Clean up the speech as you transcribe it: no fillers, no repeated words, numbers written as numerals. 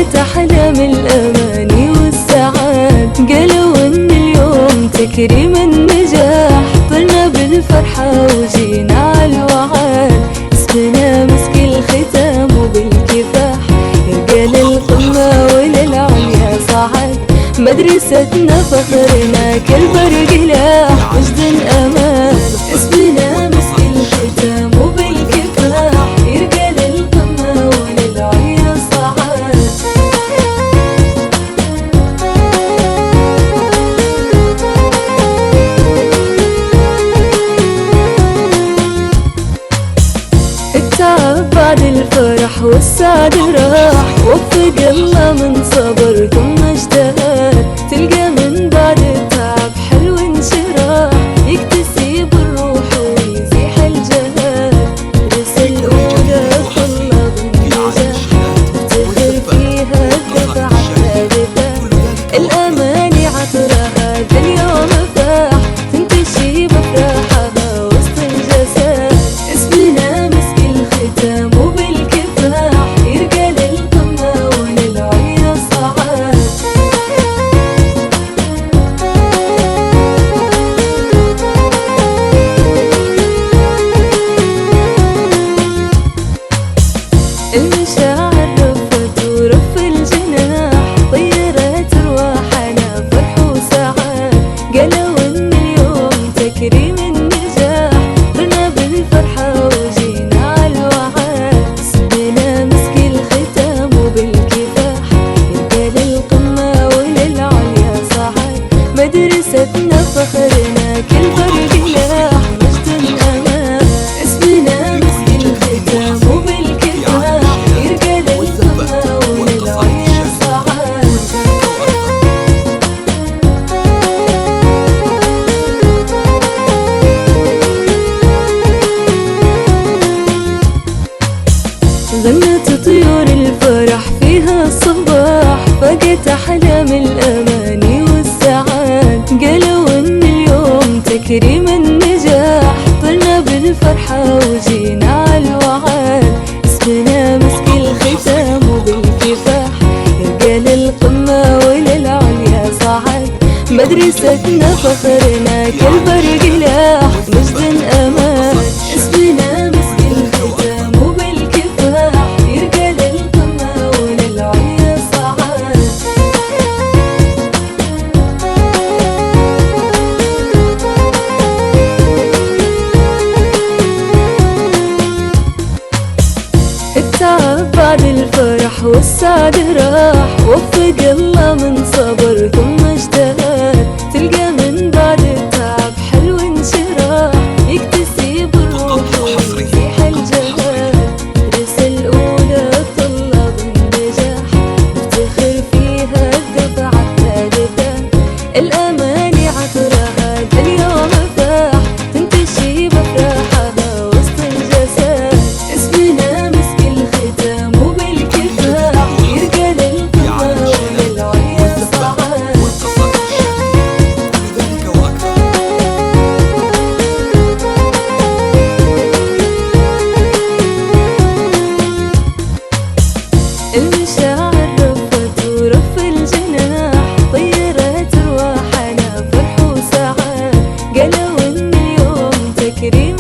بقت أحلام الأماني والسعاد. قالوا إن اليوم تكريم النجاح، طرنا بالفرحة وجينا عالوعاد. اسمنا مسك الختام وبالكفاح، يرقى للقمة وللعليا صعد. مدرستنا فخرنا كالبرق لاح، وجد أمان. اسمنا مسك الختام وبالكفاح، يرقى للقمة وللعليا صعد. التعب بعد الفرح والسعد راح، وفق الله من صبر ثم اجتهاد. تلقى من بعد التعب حلو انشراح، يكتسب الروح ويزيح الجهاد. رسل الأولى طلاب النجاح، تفتخر فيها الدفعة الثالثة. الأماني عطرها ذا اليوم فاح، تنتشي بفرحها وسط الجسد. اسمنا مسك الختام وبالكفاح، يرقى للقمة وللعليا صعد. المشاعر رفت ورف الجناح، طيرت رواحنا فرح وسعاد. قالوا إن اليوم تكريم النجاح، طرنا بالفرحة وجينا عالوعاد. اسمنا مسك الختام وبالكفاح، يرقى للقمة وللعليا صعد. مدرستنا فخرنا كالبرق لاح، مجد أمان. اسمنا مسك الختام وبالكفاح، يرقى للقمة وللعليا صعد. غنت طيور الفرح فيها الصباح، بقت أحلام الأماني والسعاد. قالوا إن اليوم تكريم النجاح، طرنا بالفرحة وجينا عالوعاد. اسمنا مسك الختام وبالكفاح، يرقى للقمة وللعليا صعد. مدرستنا فخرنا كالبرق لاح، مجد أمان. اسمنا مسك الختام وبالكفاح، يرقى للقمة وللعليا صعد. التعب بعد الفرح والسعد راح، وفق الله من صبر ثم اجتهاد. تلقى من بعد التعب حلو انشراح، يكتسب الروح ويزيح الجهاد. رسل الأولى طلاب النجاح، تفتخر فيها الدفعة الثالثة. الأماني عطرها ذا اليوم فاح، تنتشي بفرحها وسط الجسد. اسمنا مسك الختام وبالكفاح، يرقى للقمة وللعليا صعد. المشاعر رفت ورف الجناح، طيرت رواحنا فرح وسعاد. قالوا إن اليوم تكريم